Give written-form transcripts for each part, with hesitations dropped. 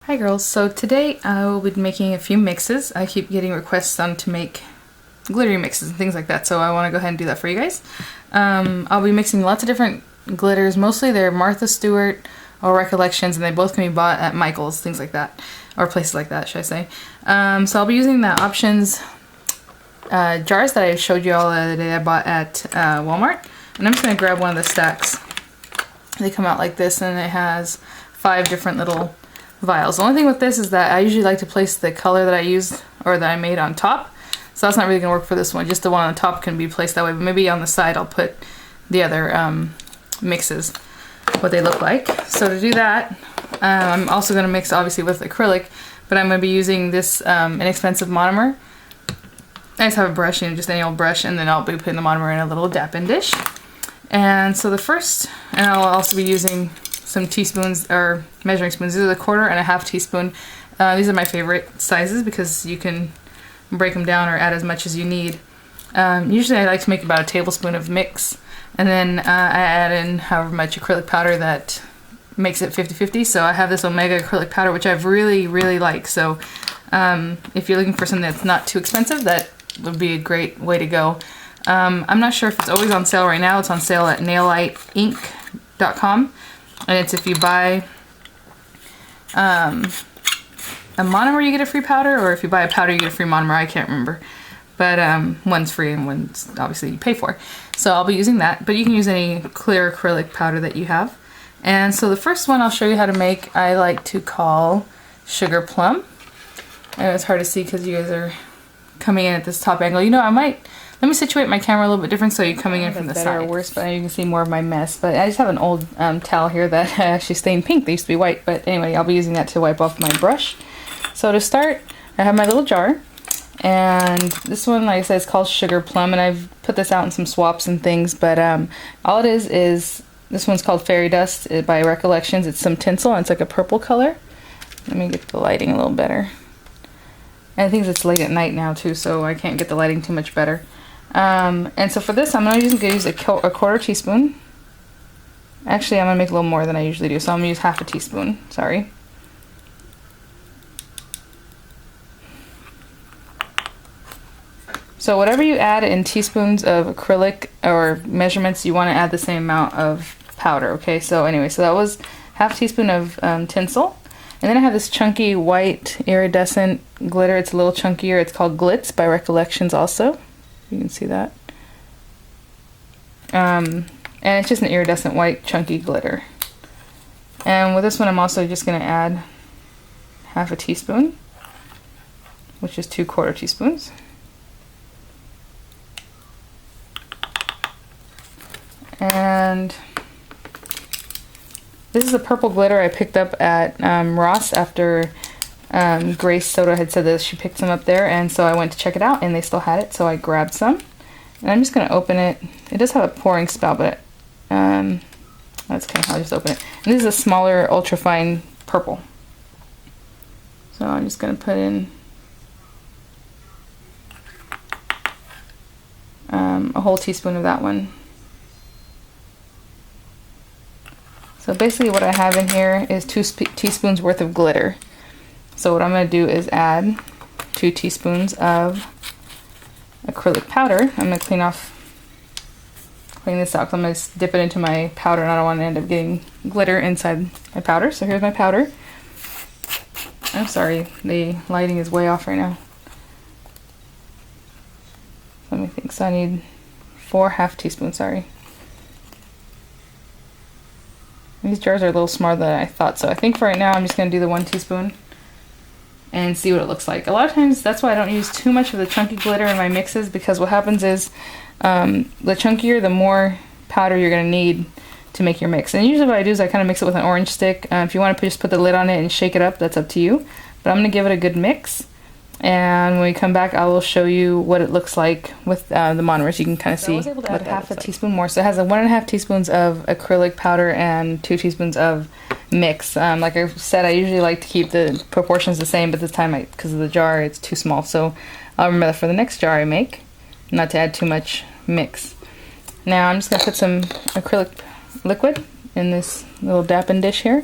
Hi girls, so today I will be making a few mixes. I keep getting requests on to make glittery mixes and things like that, so I want to go ahead and do that for you guys. I'll be mixing lots of different glitters. Mostly they're Martha Stewart or Recollections, and they both can be bought at Michael's, things like that, or places like that, should I say. So I'll be using the Options jars that I showed you all the other day I bought at Walmart, and I'm just going to grab one of the stacks. They come out like this, and it has 5 different little vials. The only thing with this is that I usually like to place the color that I used or that I made on top, so that's not really going to work for this one. Just the one on the top can be placed that way, but maybe on the side I'll put the other mixes, what they look like. So to do that, I'm also going to mix obviously with acrylic, but I'm going to be using this inexpensive monomer. I just have a brush, just any old brush, and then I'll be putting the monomer in a little dab-in dish. And so the first, and I'll also be using some teaspoons or measuring spoons. These are the 1/4 and a 1/2 teaspoon. These are my favorite sizes because you can break them down or add as much as you need. Usually I like to make about a tablespoon of mix, and then I add in however much acrylic powder that makes it 50-50. So I have this Omega acrylic powder, which I've really like. So if you're looking for something that's not too expensive, that would be a great way to go. I'm not sure if it's always on sale right now. It's on sale at nailiteinc.com. And it's if you buy a monomer, you get a free powder, or if you buy a powder, you get a free monomer. I can't remember. But one's free and one's obviously you pay for. So I'll be using that, but you can use any clear acrylic powder that you have. And so the first one I'll show you how to make, I like to call Sugar Plum. I know it's hard to see because you guys are coming in at this top angle. You know, let me situate my camera a little bit different so you're coming in from the side. Or worse, but you can see more of my mess. But I just have an old towel here that actually stained pink. They used to be white, but anyway, I'll be using that to wipe off my brush. So to start, I have my little jar, and this one, like I said, is called Sugar Plum, and I've put this out in some swaps and things, but all it is this one's called Fairy Dust by Recollections. It's some tinsel, and it's like a purple color. Let me get the lighting a little better. And I think it's late at night now too, so I can't get the lighting too much better. And so for this, I'm going to use a 1/4 teaspoon. Actually, I'm going to make a little more than I usually do, so I'm going to use 1/2 teaspoon. Sorry. So whatever you add in teaspoons of acrylic or measurements, you want to add the same amount of powder, okay? So anyway, so that was 1/2 teaspoon of tinsel. And then I have this chunky white iridescent glitter. It's a little chunkier. It's called Glitz by Recollections also. You can see that. And it's just an iridescent white chunky glitter. And with this one, I'm also just going to add 1/2 teaspoon, which is 2/4 teaspoons. And this is a purple glitter I picked up at Ross after Grace Soto had said that she picked some up there, and so I went to check it out and they still had it, so I grabbed some. And I'm just going to open it. It does have a pouring spout, but that's kind of how I just open it. And this is a smaller ultrafine purple. So I'm just going to put in a whole teaspoon of that one. So basically what I have in here is 2 teaspoons worth of glitter. So what I'm going to do is add 2 teaspoons of acrylic powder. I'm going to clean this out because I'm going to dip it into my powder, and I don't want to end up getting glitter inside my powder. So here's my powder. I'm sorry, the lighting is way off right now. Let me think. So I need 4 1/2 teaspoons, sorry. These jars are a little smaller than I thought, so I think for right now I'm just going to do the 1 teaspoon and see what it looks like. A lot of times that's why I don't use too much of the chunky glitter in my mixes, because what happens is the chunkier, the more powder you're going to need to make your mix. And usually what I do is I kind of mix it with an orange stick. If you want to just put the lid on it and shake it up, that's up to you. But I'm going to give it a good mix. And when we come back, I will show you what it looks like with the monomers. You can kind of see what 1/2 teaspoon more. So it has a 1 1/2 teaspoons of acrylic powder and 2 teaspoons of mix. Like I said, I usually like to keep the proportions the same, but this time, because of the jar, it's too small. So I'll remember that for the next jar I make, not to add too much mix. Now I'm just going to put some acrylic liquid in this little dab-in dish here,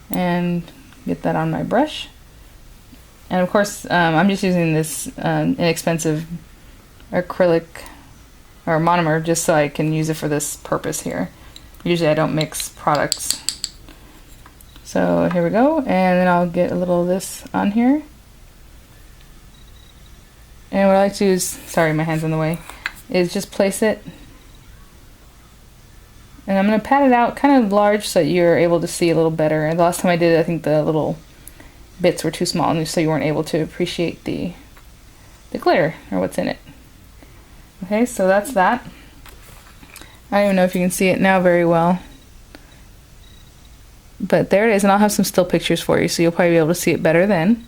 and get that on my brush. And of course, I'm just using this inexpensive acrylic or monomer just so I can use it for this purpose here. Usually I don't mix products. So here we go, and then I'll get a little of this on here. And what I like to do is, sorry my hand's in the way, is just place it. And I'm going to pat it out kind of large so that you're able to see a little better. And the last time I did it, I think the little bits were too small, and so you weren't able to appreciate the glitter or what's in it. Okay, so that's that. I don't even know if you can see it now very well. But there it is, and I'll have some still pictures for you, so you'll probably be able to see it better then.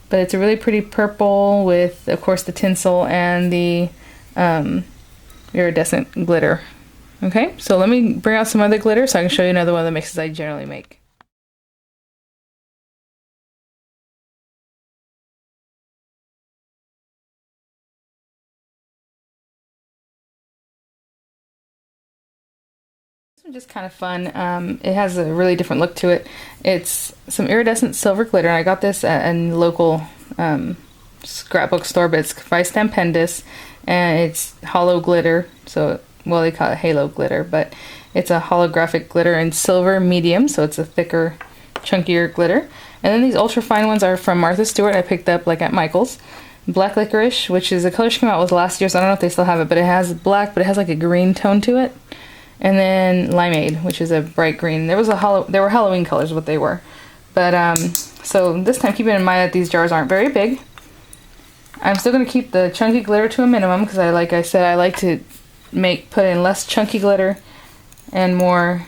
But it's a really pretty purple with, of course, the tinsel and the iridescent glitter. Okay, so let me bring out some other glitter so I can show you another one of the mixes I generally make. This one's just kind of fun. It has a really different look to it. It's some iridescent silver glitter, and I got this at a local scrapbook store, but it's by Stampendous, and it's hollow glitter, so well, they call it halo glitter, but it's a holographic glitter in silver medium, so it's a thicker, chunkier glitter. And then these ultra fine ones are from Martha Stewart. I picked up like at Michael's. Black Licorice, which is a color she came out with last year, so I don't know if they still have it, but it has black, but it has like a green tone to it. And then Limeade, which is a bright green. There were Halloween colors, what they were. But so this time, keeping in mind that these jars aren't very big, I'm still going to keep the chunky glitter to a minimum because like I said, I like to put in less chunky glitter and more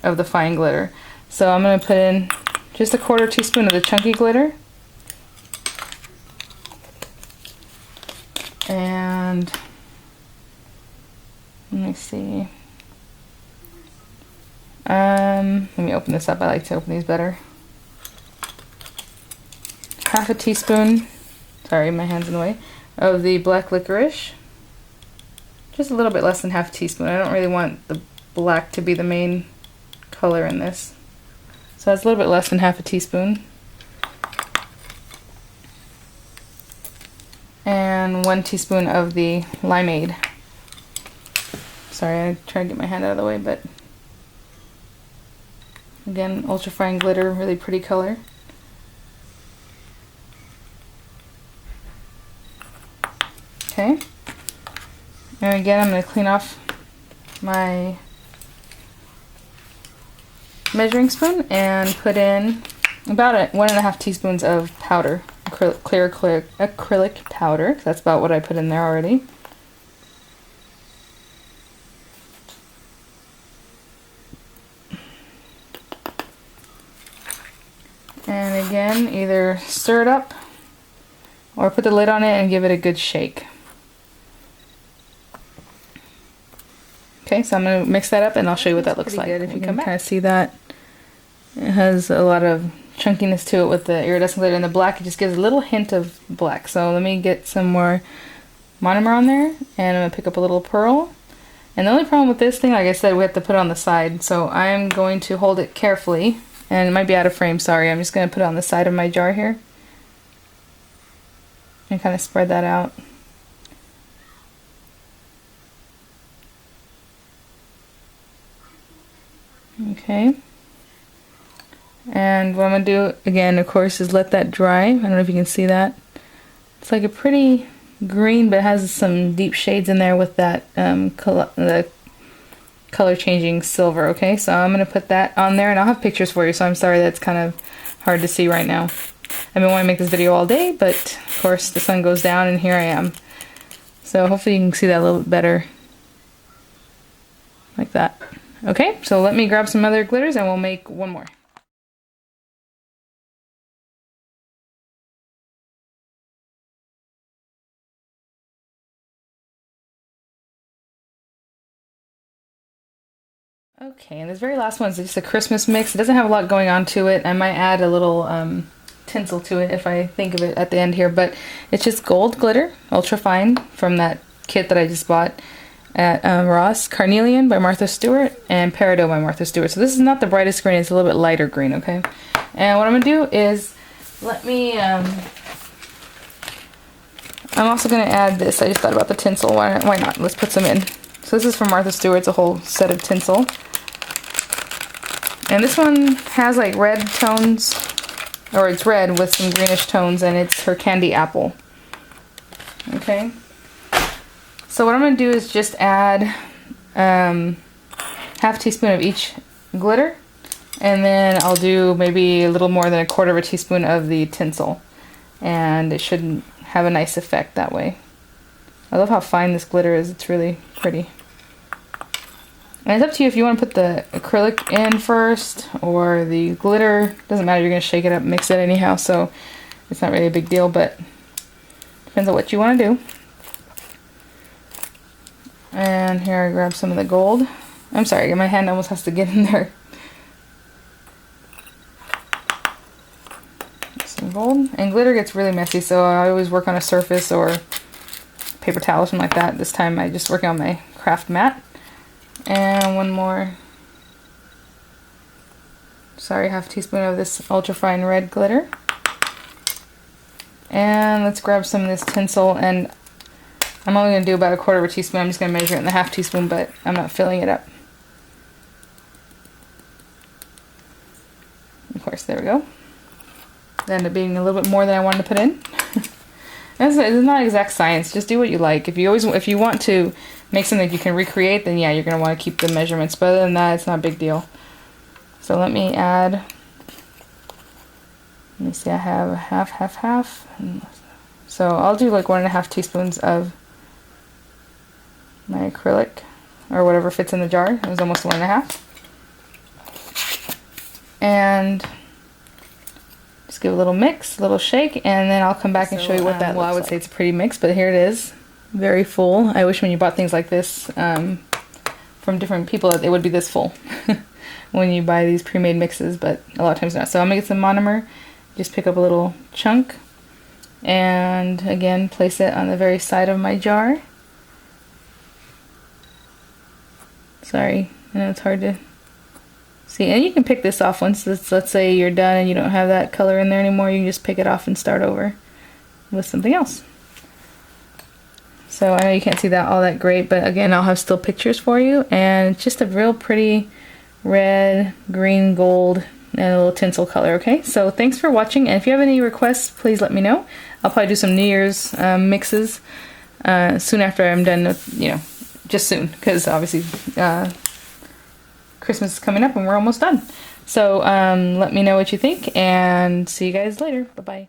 of the fine glitter. So I'm going to put in just a 1/4 teaspoon of the chunky glitter. And let me see. Let me open this up. I like to open these better. 1/2 teaspoon, sorry, my hand's in the way, of the black licorice. Just a little bit less than 1/2 teaspoon. I don't really want the black to be the main color in this. So that's a little bit less than 1/2 teaspoon. And 1 teaspoon of the Limeade. Sorry, I tried to get my hand out of the way, but again, ultra fine glitter, really pretty color. Okay. And again, I'm going to clean off my measuring spoon and put in about 1.5 teaspoons of powder, clear acrylic powder. That's about what I put in there already. And again, either stir it up or put the lid on it and give it a good shake. Okay, so I'm going to mix that up and I'll show you what that looks like. Good if you can kind of see that. It has a lot of chunkiness to it with the iridescent glitter, and the black, it just gives a little hint of black. So let me get some more monomer on there, and I'm going to pick up a little pearl. And the only problem with this thing, like I said, we have to put it on the side. So I'm going to hold it carefully, and it might be out of frame, sorry. I'm just going to put it on the side of my jar here. And kind of spread that out. Okay. And what I'm going to do, again, of course, is let that dry. I don't know if you can see that. It's like a pretty green, but it has some deep shades in there with that the color changing silver. Okay, so I'm going to put that on there, and I'll have pictures for you, so I'm sorry that's kind of hard to see right now. I've been wanting to make this video all day, but of course the sun goes down and here I am. So hopefully you can see that a little bit better. Like that. Okay, so let me grab some other glitters and we'll make one more. Okay, and this very last one is just a Christmas mix. It doesn't have a lot going on to it. I might add a little tinsel to it if I think of it at the end here, but it's just gold glitter, ultra fine, from that kit that I just bought. at Ross, Carnelian by Martha Stewart, and Peridot by Martha Stewart. So this is not the brightest green, it's a little bit lighter green, okay? And what I'm going to do is, let me, I'm also going to add this. I just thought about the tinsel, why not? Let's put some in. So this is from Martha Stewart, it's a whole set of tinsel. And this one has like red tones, or it's red with some greenish tones, and it's her Candy Apple. Okay? So what I'm going to do is just add half teaspoon of each glitter, and then I'll do maybe a little more than 1/4 teaspoon of the tinsel, and it should have a nice effect that way. I love how fine this glitter is, it's really pretty. And it's up to you if you want to put the acrylic in first or the glitter. Doesn't matter, you're going to shake it up, mix it anyhow, so it's not really a big deal, but depends on what you want to do. And here I grab some of the gold. I'm sorry, my hand almost has to get in there. Some gold. And glitter gets really messy, so I always work on a surface or paper towel or something like that. This time I just work on my craft mat. And one more. Sorry, half teaspoon of this ultra-fine red glitter. And let's grab some of this tinsel, and I'm only going to do about 1/4 teaspoon. I'm just going to measure it in the half teaspoon, but I'm not filling it up. Of course, there we go. It ended up being a little bit more than I wanted to put in. It's not exact science. Just do what you like. If you want to make something that you can recreate, then yeah, you're going to want to keep the measurements. But other than that, it's not a big deal. So let me add. Let me see. I have half. So I'll do like 1.5 teaspoons of my acrylic, or whatever fits in the jar. It was almost 1.5. And just give a little mix, a little shake, and then I'll come back and show you what that looks like. Well, I would say it's a pretty mix, but here it is. Very full. I wish when you bought things like this from different people that it would be this full when you buy these pre-made mixes, but a lot of times not. So I'm going to get some monomer, just pick up a little chunk, and again place it on the very side of my jar. Sorry, I know it's hard to see. And you can pick this off once, let's say you're done and you don't have that color in there anymore, you can just pick it off and start over with something else. So I know you can't see that all that great, but again, I'll have still pictures for you, and it's just a real pretty red, green, gold, and a little tinsel color, okay? So thanks for watching, and if you have any requests, please let me know. I'll probably do some New Year's mixes soon after I'm done with, just soon, because obviously Christmas is coming up and we're almost done. So let me know what you think, and see you guys later. Bye-bye.